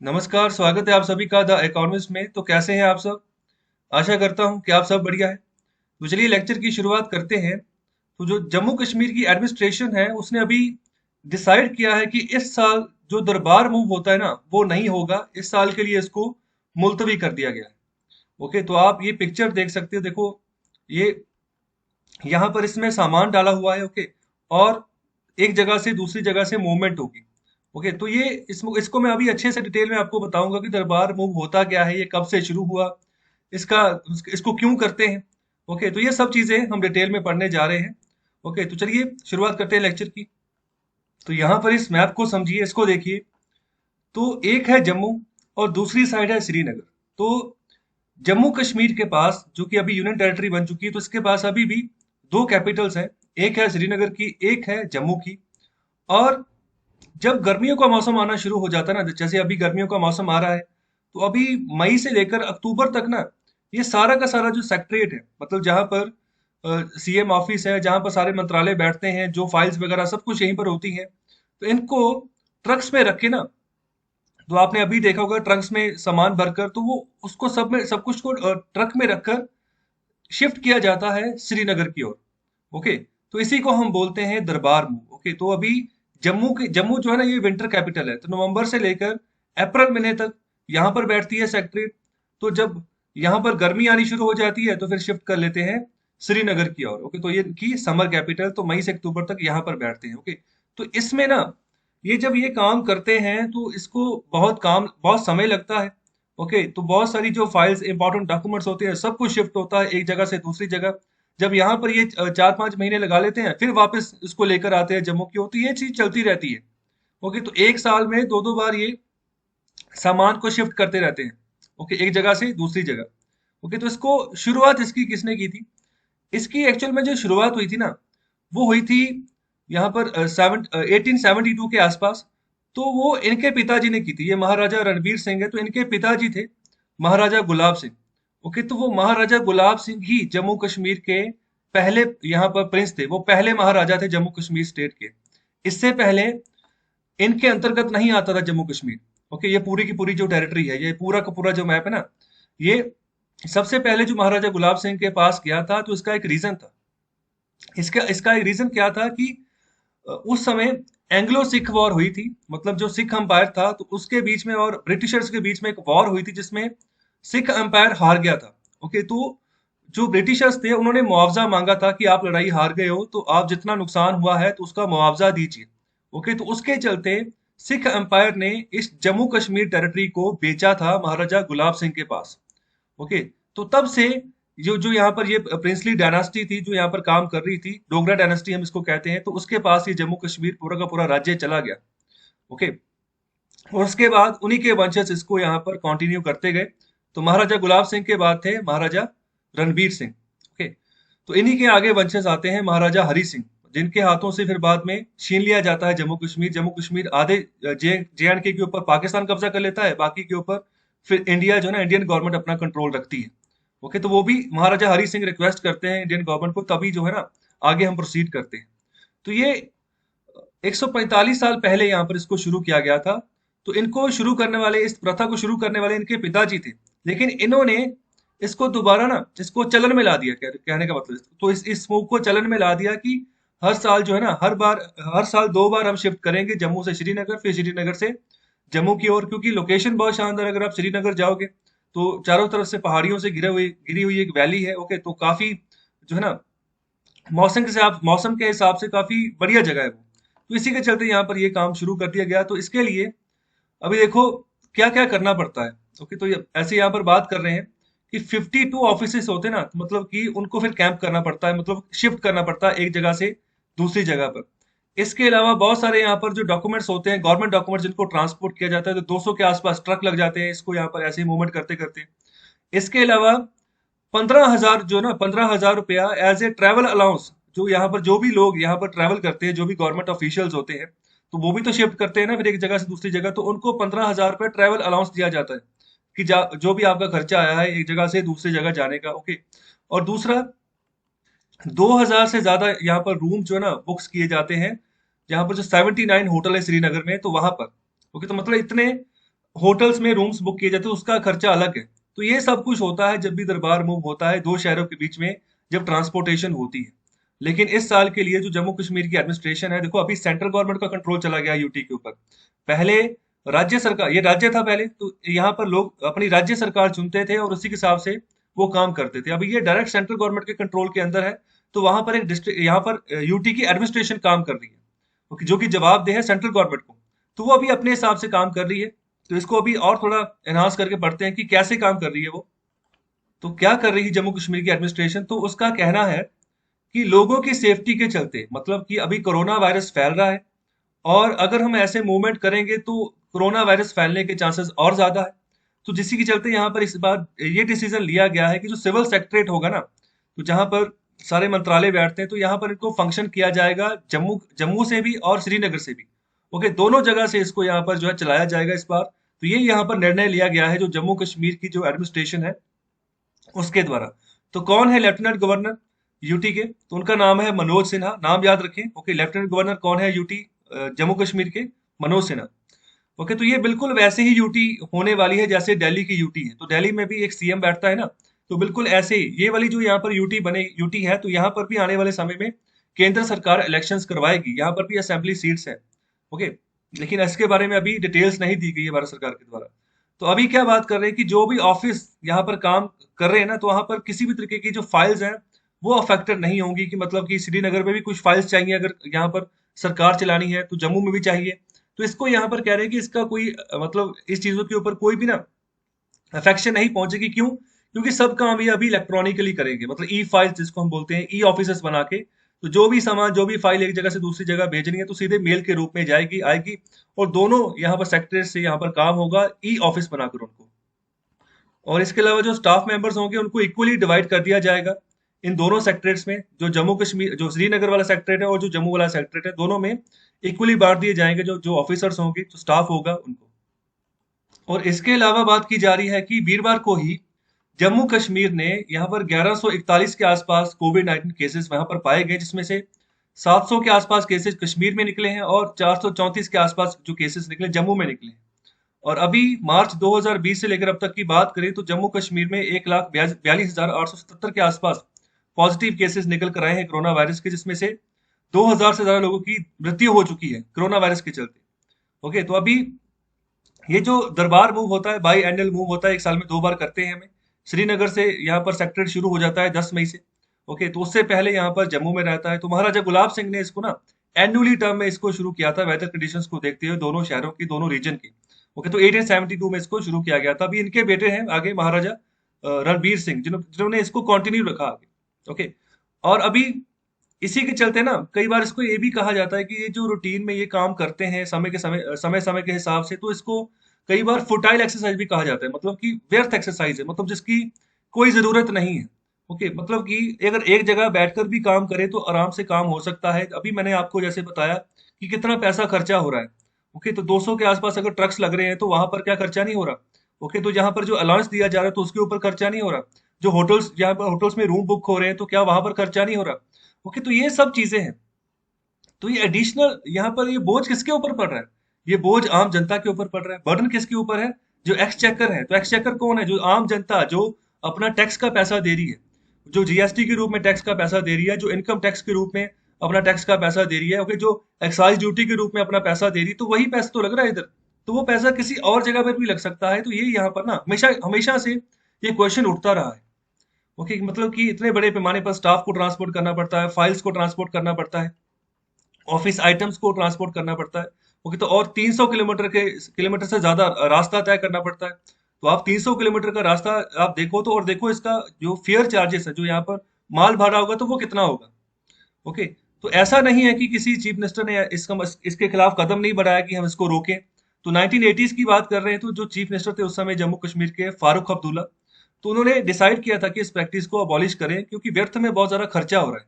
नमस्कार, स्वागत है आप सभी का द इकोनॉमिस्ट में। तो कैसे हैं आप सब? आशा करता हूं कि आप सब बढ़िया है। तो चलिए लेक्चर की शुरुआत करते हैं। तो जो जम्मू कश्मीर की एडमिनिस्ट्रेशन है उसने अभी डिसाइड किया है कि इस साल जो दरबार मूव होता है ना वो नहीं होगा। इस साल के लिए इसको मुलतवी कर दिया गया है। ओके, तो आप ये पिक्चर देख सकते हो। देखो, ये यहाँ पर इसमें सामान डाला हुआ है। ओके, और एक जगह से दूसरी जगह से मूवमेंट होगी। ओके, तो ये इसको मैं अभी अच्छे से डिटेल में आपको बताऊंगा कि दरबार मूव होता क्या है, ये कब से शुरू हुआ, इसका इसको क्यों करते हैं। ओके, तो ये सब चीजें हम डिटेल में पढ़ने जा रहे हैं। ओके, तो चलिए शुरुआत करते हैं लेक्चर की। तो यहाँ पर इस मैप को समझिए, इसको देखिए। तो एक है जम्मू और दूसरी साइड है श्रीनगर। तो जम्मू कश्मीर के पास, जो कि अभी यूनियन टेरिटरी बन चुकी है, तो इसके पास अभी भी दो कैपिटल्स हैं। एक है श्रीनगर की, एक है जम्मू की। और जब गर्मियों का मौसम आना शुरू हो जाता है ना, जैसे अभी गर्मियों का मौसम आ रहा है, तो अभी मई से लेकर अक्टूबर तक ना, ये सारा का सारा जो सेक्रेटरीट है, मतलब जहां पर सीएम ऑफिस है, जहां पर सारे मंत्रालय बैठते हैं, जो फाइल्स वगैरह सब कुछ यहीं पर होती हैं, तो इनको ट्रक्स में रख के ना, तो आपने अभी देखा होगा ट्रक्स में सामान भरकर, तो वो उसको सब कुछ को ट्रक में रखकर शिफ्ट किया जाता है श्रीनगर की ओर। ओके, तो इसी को हम बोलते हैं दरबार मूव। ओके, तो अभी जम्मू जो है ना, ये विंटर कैपिटल है, तो नवंबर से लेकर अप्रैल महीने तक यहाँ पर बैठती है सेक्रेटरीट। तो जब यहाँ पर गर्मी आनी शुरू हो जाती है तो फिर शिफ्ट कर लेते हैं श्रीनगर की ओर। ओके, तो ये की समर कैपिटल, तो मई से अक्टूबर तक यहाँ पर बैठते हैं। ओके, तो इसमें ना, ये जब ये काम करते हैं तो इसको बहुत समय लगता है। ओके, तो बहुत सारी जो फाइल्स, इंपॉर्टेंट डॉक्यूमेंट्स होते हैं, सब कुछ शिफ्ट होता है एक जगह से दूसरी जगह। जब यहाँ पर ये 4-5 महीने लगा लेते हैं, फिर वापस इसको लेकर आते हैं जम्मू की ओर, तो ये चीज चलती रहती है। ओके, तो एक साल में दो दो बार ये सामान को शिफ्ट करते रहते हैं। ओके, एक जगह से दूसरी जगह। ओके, तो इसको शुरुआत इसकी किसने की थी? इसकी एक्चुअल में जो शुरुआत हुई थी ना, वो हुई थी यहाँ पर 1872 के आसपास। तो वो इनके पिताजी ने की थी। ये महाराजा रणबीर सिंह है, तो इनके पिताजी थे महाराजा गुलाब सिंह। ओके, तो वो महाराजा गुलाब सिंह ही जम्मू कश्मीर के पहले यहाँ पर प्रिंस थे। वो पहले महाराजा थे जम्मू कश्मीर स्टेट के। इससे पहले इनके अंतर्गत नहीं आता था जम्मू कश्मीर। ओके, ये पूरी की पूरी जो टेरिटरी है, ये पूरा का पूरा जो मैप है ना, ये सबसे पहले जो महाराजा गुलाब सिंह के पास गया था, तो इसका एक रीजन था। इसका इसका एक रीजन क्या था कि उस समय एंग्लो सिख वॉर हुई थी। मतलब जो सिख अंपायर था, तो उसके बीच में और ब्रिटिशर्स के बीच में एक वॉर हुई थी, जिसमें सिख अंपायर हार गया था। ओके, तो जो ब्रिटिशर्स थे उन्होंने मुआवजा मांगा था कि आप लड़ाई हार गए हो, तो आप जितना नुकसान हुआ है तो उसका मुआवजा दीजिए। ओके, तो उसके चलते सिख अंपायर ने इस जम्मू कश्मीर टेरिटरी को बेचा था महाराजा गुलाब सिंह के पास। ओके, तो तब से जो जो यहाँ पर ये प्रिंसली डायनास्टी थी, जो यहाँ पर काम कर रही थी, डोगरा डायनास्टी हम इसको कहते हैं, तो उसके पास ये जम्मू कश्मीर पूरा का पूरा राज्य चला गया। ओके, और उसके बाद उन्हीं के वंशज इसको यहाँ पर कंटिन्यू करते गए। तो महाराजा गुलाब सिंह के बाद थे महाराजा रणबीर सिंह। ओके, तो इन्हीं के आगे वंशज आते हैं महाराजा हरि सिंह, जिनके हाथों से फिर बाद में छीन लिया जाता है जम्मू कश्मीर। जम्मू कश्मीर आधे जे जे एंड के ऊपर पाकिस्तान कब्जा कर लेता है, बाकी के ऊपर फिर इंडिया जो है ना, इंडियन गवर्नमेंट अपना कंट्रोल रखती है। ओके, तो वो भी महाराजा हरि सिंह रिक्वेस्ट करते हैं इंडियन गवर्नमेंट को, तभी जो है ना आगे हम प्रोसीड करते हैं। तो ये 145 साल पहले यहाँ पर इसको शुरू किया गया था। तो इनको शुरू करने वाले, इस प्रथा को शुरू करने वाले इनके पिताजी थे। लेकिन इन्होंने इसको दोबारा ना, इसको चलन में ला दिया। कहने का मतलब, तो इस मूव को चलन में ला दिया कि हर साल जो है ना, हर साल 2 बार हम शिफ्ट करेंगे, जम्मू से श्रीनगर, फिर श्रीनगर से जम्मू की ओर। क्योंकि लोकेशन बहुत शानदार है। अगर आप श्रीनगर जाओगे तो चारों तरफ से पहाड़ियों से घिरी हुई एक वैली है। ओके, तो काफी जो है ना, मौसम के हिसाब से काफी बढ़िया जगह है वो। तो इसी के चलते यहाँ पर ये काम शुरू कर दिया गया। तो इसके लिए अभी देखो क्या क्या करना पड़ता है। ओके, तो ऐसे यहाँ पर बात कर रहे हैं कि 52 ऑफिसेस होते हैं ना, तो मतलब कि उनको फिर कैंप करना पड़ता है, मतलब शिफ्ट करना पड़ता है एक जगह से दूसरी जगह पर। इसके अलावा बहुत सारे यहाँ पर जो डॉक्यूमेंट्स होते हैं, गवर्नमेंट डॉक्यूमेंट्स, जिनको ट्रांसपोर्ट किया जाता है, तो 200 के आसपास ट्रक लग जाते हैं इसको यहाँ पर ऐसे ही मूवमेंट करते करते। इसके अलावा 15,000 जो ना, 15,000 रुपया एज ए ट्रैवल अलाउंस, जो यहाँ पर जो भी लोग यहाँ पर ट्रैवल करते हैं, जो भी गवर्नमेंट ऑफिशियल्स होते हैं, तो वो भी तो शिफ्ट करते हैं ना फिर एक जगह से दूसरी जगह, तो उनको 15,000 रुपये ट्रैवल अलाउंस दिया जाता है कि जो भी आपका खर्चा आया है एक जगह से दूसरी जगह जाने का। ओके, और दूसरा, 2,000 से ज्यादा यहाँ पर रूम जो है ना बुक्स किए जाते हैं, यहाँ पर जो 79 होटल है श्रीनगर में, तो वहां पर। ओके, तो मतलब इतने होटल्स में रूम्स बुक किए जाते हैं, उसका खर्चा अलग है। तो ये सब कुछ होता है जब भी दरबार मूव होता है दो शहरों के बीच में, जब ट्रांसपोर्टेशन होती है। लेकिन इस साल के लिए जो जम्मू कश्मीर की एडमिनिस्ट्रेशन है, देखो अभी सेंट्रल गवर्नमेंट का कंट्रोल चला गया यूटी के ऊपर। पहले राज्य सरकार, ये राज्य था पहले, तो यहाँ पर लोग अपनी राज्य सरकार चुनते थे और उसी के हिसाब से वो काम करते थे। अभी ये डायरेक्ट सेंट्रल गवर्नमेंट के कंट्रोल के अंदर है, तो वहां पर एक डिस्ट्रिक्ट, यहाँ पर यूटी की एडमिनिस्ट्रेशन काम कर रही है, जो कि जवाबदेह है सेंट्रल गवर्नमेंट को। तो वो अभी अपने हिसाब से काम कर रही है। तो इसको अभी और थोड़ा एनहांस करके पढ़ते हैं कि कैसे काम कर रही है वो। तो क्या कर रही है जम्मू कश्मीर की एडमिनिस्ट्रेशन, तो उसका कहना है कि लोगों की सेफ्टी के चलते, मतलब कि अभी कोरोना वायरस फैल रहा है और अगर हम ऐसे मूवमेंट करेंगे तो कोरोना वायरस फैलने के चांसेस और ज्यादा है। तो जिसके चलते यहाँ पर इस बार ये डिसीजन लिया गया है कि जो सिविल सेक्रेटरेट होगा ना, तो जहां पर सारे मंत्रालय बैठते हैं, तो यहाँ पर इनको फंक्शन किया जाएगा जम्मू जम्मू से भी और श्रीनगर से भी। ओके, दोनों जगह से इसको यहाँ पर जो है चलाया जाएगा इस बार। तो ये यहाँ पर निर्णय लिया गया है जो जम्मू कश्मीर की जो एडमिनिस्ट्रेशन है उसके द्वारा। तो कौन है लेफ्टिनेंट गवर्नर यूटी के, तो उनका नाम है मनोज सिन्हा, नाम याद रखें। ओके, लेफ्टिनेंट गवर्नर कौन है यूटी जम्मू कश्मीर के, मनोज सिन्हा। ओके, तो ये बिल्कुल वैसे ही यूटी होने वाली है जैसे दिल्ली की यूटी है। तो दिल्ली में भी एक सीएम बैठता है ना, तो बिल्कुल ऐसे ही ये वाली जो यहाँ पर यूटी बने यूटी है, तो यहाँ पर भी आने वाले समय में केंद्र सरकार इलेक्शंस करवाएगी, यहाँ पर भी असेंबली सीट्स है। ओके, लेकिन इसके बारे में अभी डिटेल्स नहीं दी गई है भारत सरकार के द्वारा। तो अभी क्या बात कर रहे हैं कि जो भी ऑफिस यहाँ पर काम कर रहे हैं ना, तो वहां पर किसी भी तरीके की जो फाइल्स हैं वो अफेक्टेड नहीं होंगी। कि मतलब कि श्रीनगर में भी कुछ फाइल्स चाहिए अगर यहाँ पर सरकार चलानी है, तो जम्मू में भी चाहिए। तो इसको यहाँ पर कह रहे हैं कि इसका कोई मतलब इस चीजों के ऊपर कोई भी ना अफेक्शन नहीं पहुंचेगी। क्यों? क्योंकि सब काम ये अभी इलेक्ट्रॉनिकली करेंगे, मतलब ई फाइल जिसको हम बोलते हैं, ई ऑफिस बना के। तो जो भी सामान, जो भी फाइल एक जगह से दूसरी जगह भेजनी है तो सीधे मेल के रूप में जाएगी, आएगी। और दोनों यहाँ पर सेक्रेटरी से यहाँ पर काम होगा ई ऑफिस बनाकर उनको। और इसके अलावा जो स्टाफ मेंबर्स होंगे उनको इक्वली डिवाइड कर दिया जाएगा इन दोनों सेक्टरेट्स में। जो जम्मू कश्मीर, जो श्रीनगर वाला सेक्टरेट है और जो जम्मू वाला सेक्टरेट है, दोनों में इक्वली बांट दिए जाएंगे जो जो ऑफिसर्स होंगे, जो स्टाफ होगा उनको। और इसके अलावा बात की जा रही है कि वीरवार को ही जम्मू कश्मीर ने यहाँ पर 1141 के आसपास कोविड 19 केसेस वहां पर पाए गए, जिसमें से 700 के आसपास केसेस कश्मीर में निकले हैं और 434 के आसपास जो केसेस निकले जम्मू में निकले हैं। और अभी मार्च 2020 से लेकर अब तक की बात करें तो जम्मू कश्मीर में 1,42,877 के आसपास पॉजिटिव केसेस निकल कर आए हैं कोरोना वायरस के, जिसमें से 2,000 से ज्यादा लोगों की मृत्यु हो चुकी है कोरोना वायरस के चलते। ओके, तो अभी ये जो दरबार मूव होता है, बाई एनुअल मूव होता है, एक साल में 2 बार करते हैं हमें। श्रीनगर से यहाँ पर सेक्टर शुरू हो जाता है 10 मई से। ओके, तो उससे पहले यहाँ पर जम्मू में रहता है। तो महाराजा गुलाब सिंह ने इसको ना एनुअली टर्म में इसको शुरू किया था, वेदर कंडीशंस को देखते हुए दोनों शहरों की, दोनों रीजन की। ओके, तो 1872 में इसको शुरू किया गया था। अभी इनके बेटे हैं आगे महाराजा रणबीर सिंह, जिन्होंने इसको कंटिन्यू रखा आगे। ओके, और अभी इसी के चलते ना कई बार इसको ये भी कहा जाता है कि ये जो रूटीन में ये काम करते हैं समय समय के हिसाब से, तो इसको कई बार फुटाइल एक्सरसाइज भी कहा जाता है, मतलब कि व्यर्थ एक्सरसाइज है, मतलब जिसकी कोई जरूरत नहीं है। ओके, मतलब कि अगर एक जगह बैठकर भी काम करे तो आराम से काम हो सकता है। अभी मैंने आपको जैसे बताया कि कितना पैसा खर्चा हो रहा है। ओके, तो 200 के आसपास अगर ट्रक्स लग रहे हैं तो वहां पर क्या खर्चा नहीं हो रहा। ओके, तो जहां पर जो अलाउंस दिया जा रहा है तो उसके ऊपर खर्चा नहीं हो रहा। जो होटल्स, जहां पर होटल्स में रूम बुक हो रहे हैं तो क्या वहां पर खर्चा नहीं हो रहा। ओके, तो ये सब चीजें हैं। तो ये एडिशनल यहाँ पर ये बोझ किसके ऊपर पड़ रहा है? ये बोझ आम जनता के ऊपर पड़ रहा है। बर्डन किसके ऊपर है? जो एक्सचेकर है। तो एक्सचेकर कौन है? जो आम जनता, जो अपना टैक्स का पैसा दे रही है, जो जीएसटी के रूप में टैक्स का पैसा दे रही है, जो इनकम टैक्स के रूप में अपना टैक्स का पैसा दे रही है। ओके, जो एक्साइज ड्यूटी के रूप में अपना पैसा दे रही है, तो वही पैसा तो लग रहा है इधर। तो वो पैसा किसी और जगह पर भी लग सकता है। तो ये यहाँ पर ना हमेशा हमेशा से ये क्वेश्चन उठता रहा है। ओके, मतलब कि इतने बड़े पैमाने पर स्टाफ को ट्रांसपोर्ट करना पड़ता है, फाइल्स को ट्रांसपोर्ट करना पड़ता है, ऑफिस आइटम्स को ट्रांसपोर्ट करना पड़ता है। ओके, तो और 300 किलोमीटर से ज्यादा रास्ता तय करना पड़ता है। तो आप 300 किलोमीटर का रास्ता आप देखो तो, और देखो इसका जो फेयर चार्जेस है, जो यहाँ पर माल भाड़ा होगा तो वो कितना होगा। ओके, तो ऐसा नहीं है कि किसी चीफ मिनिस्टर ने इसके खिलाफ कदम नहीं बढ़ाया कि हम इसको रोकें। तो 1980s की बात कर रहे हैं, तो जो चीफ मिनिस्टर थे उस समय जम्मू कश्मीर के, फारूक अब्दुल्ला, तो उन्होंने डिसाइड किया था कि इस प्रैक्टिस को अबॉलिश करें क्योंकि व्यर्थ में बहुत ज्यादा खर्चा हो रहा है।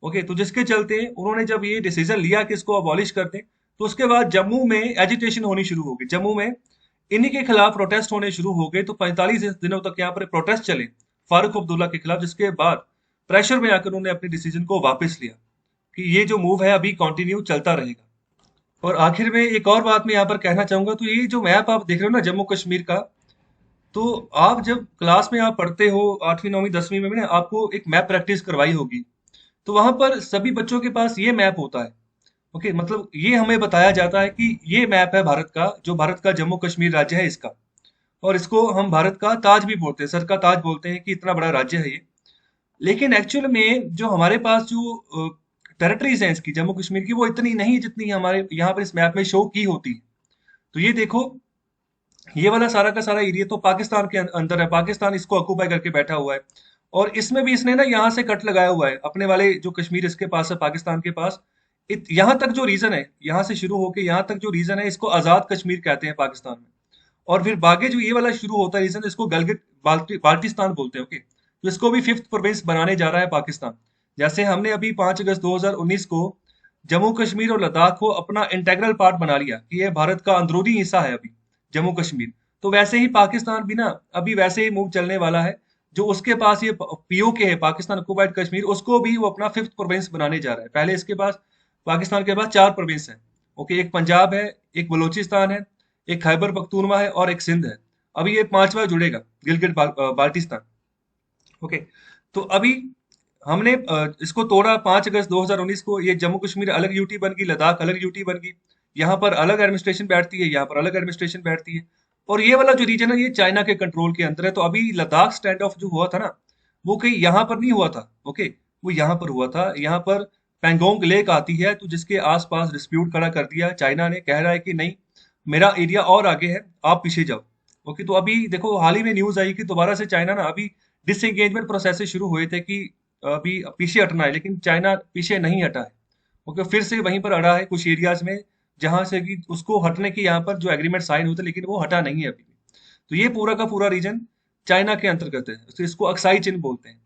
ओके, तो जिसके चलते उन्होंने जब ये डिसीजन लिया कि इसको अबॉलिश कर दें, तो उसके बाद जम्मू में एजिटेशन होनी शुरू हो गई। जम्मू में इन्हीं के खिलाफ प्रोटेस्ट होने शुरू हो गए। तो 45 दिनों तक यहाँ पर प्रोटेस्ट चले फारूक अब्दुल्ला के खिलाफ, जिसके बाद प्रेशर में आकर उन्होंने अपने डिसीजन को वापस लिया कि ये जो मूव है अभी कंटिन्यू चलता रहेगा। और आखिर में एक और बात मैं यहाँ पर कहना चाहूंगा, तो ये जो मैप आप देख रहे हो ना जम्मू कश्मीर का, तो आप जब क्लास में आप पढ़ते हो 8वीं 9वीं 10वीं में भी ना, आपको एक मैप प्रैक्टिस करवाई होगी। तो वहां पर सभी बच्चों के पास ये मैप होता है। ओके, मतलब ये हमें बताया जाता है कि ये मैप है भारत का, जो भारत का जम्मू कश्मीर राज्य है इसका। और इसको हम भारत का ताज भी बोलते हैं, सर का ताज बोलते हैं कि इतना बड़ा राज्य है ये। लेकिन एक्चुअल में जो हमारे पास जो टेरिटरीज हैं इसकी, जम्मू कश्मीर की, वो इतनी नहीं जितनी हमारे यहाँ पर इस मैप में शो की होती है। तो ये देखो, ये वाला सारा का सारा एरिया तो पाकिस्तान के अंदर है, पाकिस्तान इसको ऑक्यूपाई करके बैठा हुआ है। और इसमें भी इसने ना यहाँ से कट लगाया हुआ है, अपने वाले जो कश्मीर इसके पास है पाकिस्तान के पास। यहाँ तक जो रीजन है, यहाँ से शुरू होके यहाँ तक जो रीजन है, इसको आजाद कश्मीर कहते हैं पाकिस्तान में। और फिर बाकी जो ये वाला शुरू होता है रीजन, इसको गलगित बाल्टिस्तान बोलते हैं। ओके, तो इसको भी फिफ्थ प्रोविंस बनाने जा रहा है पाकिस्तान। जैसे हमने अभी 5 अगस्त 2019 को जम्मू कश्मीर और लद्दाख को अपना इंटेग्रल पार्ट बना लिया कि ये भारत का अंदरूनी हिस्सा है अभी जम्मू कश्मीर। तो वैसे ही पाकिस्तान भी ना अभी वैसे ही मूव चलने वाला है। जो उसके पास ये पीओके है, पाकिस्तान ऑक्युपाइड कश्मीर, उसको भी वो अपना फिफ्थ प्रोविंस बनाने जा रहा है। पहले इसके पास, पाकिस्तान के पास 4 प्रोविंस है। ओके, एक पंजाब है, एक बलूचिस्तान है, एक खैबर पख्तूनवा है और एक सिंध है। अभी ये पांचवा जुड़ेगा, बाल्टिस्तान। ओके, तो अभी हमने इसको तोड़ा 5 अगस्त 2019 को। ये जम्मू कश्मीर अलग यूटी बन गई, लद्दाख अलग यूटी बन गई। यहाँ पर अलग एडमिनिस्ट्रेशन बैठती है, यहाँ पर अलग एडमिनिस्ट्रेशन बैठती है। और ये वाला जो रीजन है ये चाइना के कंट्रोल के अंदर है। तो अभी लद्दाख स्टैंड ऑफ जो हुआ था ना, वो कहीं यहाँ पर नहीं हुआ था। ओके, वो यहाँ पर हुआ था। यहाँ पर पैंगोंग लेक आती है, तो जिसके आसपास डिस्प्यूट खड़ा कर दिया चाइना ने, कह रहा है कि नहीं, मेरा एरिया और आगे है, आप पीछे जाओ। ओके, तो अभी देखो हाल ही में न्यूज आई कि दोबारा से चाइना ना अभी डिसएंगेजमेंट प्रोसेस शुरू हुए थे कि अभी पीछे हटना है, लेकिन चाइना पीछे नहीं हटा है। ओके, फिर से वहीं पर अड़ा है कुछ एरियाज में, जहां से कि उसको हटने की यहाँ पर जो एग्रीमेंट साइन हुए थे, लेकिन वो हटा नहीं है अभी भी। तो ये पूरा का पूरा रीजन चाइना के अंतर्गत है, तो इसको अक्साई चिन बोलते हैं।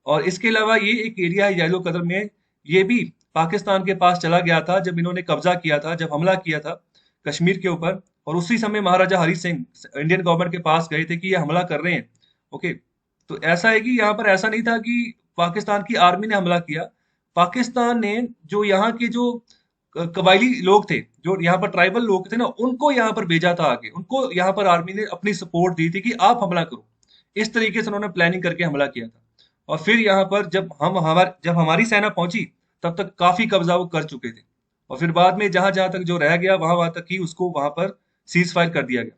और इसके अलावा ये एक एरिया है येलो कलर में, ये भी पाकिस्तान के पास चला गया था जब इन्होंने कब्जा किया था, जब हमला किया था कश्मीर के ऊपर। और उसी समय महाराजा हरि सिंह इंडियन गवर्नमेंट के पास गए थे कि ये हमला कर रहे हैं। ओके, तो ऐसा है कि यहाँ पर ऐसा नहीं था कि पाकिस्तान की आर्मी ने हमला किया। पाकिस्तान ने जो यहाँ के जो कबायली लोग थे, जो यहाँ पर ट्राइबल लोग थे ना, उनको यहाँ पर भेजा था आगे। उनको यहाँ पर आर्मी ने अपनी सपोर्ट दी थी कि आप हमला करो। इस तरीके से उन्होंने प्लानिंग करके हमला किया था। और फिर यहाँ पर जब हमारी सेना पहुंची, तब तक काफी कब्जा वो कर चुके थे। और फिर बाद में जहां जहां तक जो रह गया, वहां वहां तक ही उसको वहां पर सीज फायर कर दिया गया।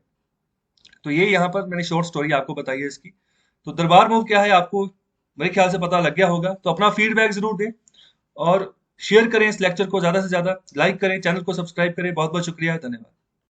तो ये यहाँ पर मैंने शॉर्ट स्टोरी आपको बताई है इसकी। तो दरबार मूव क्या है आपको मेरे ख्याल से पता लग गया होगा। तो अपना फीडबैक जरूर दें और शेयर करें इस लेक्चर को, ज्यादा से ज्यादा लाइक करें, चैनल को सब्सक्राइब करें। बहुत बहुत शुक्रिया, धन्यवाद।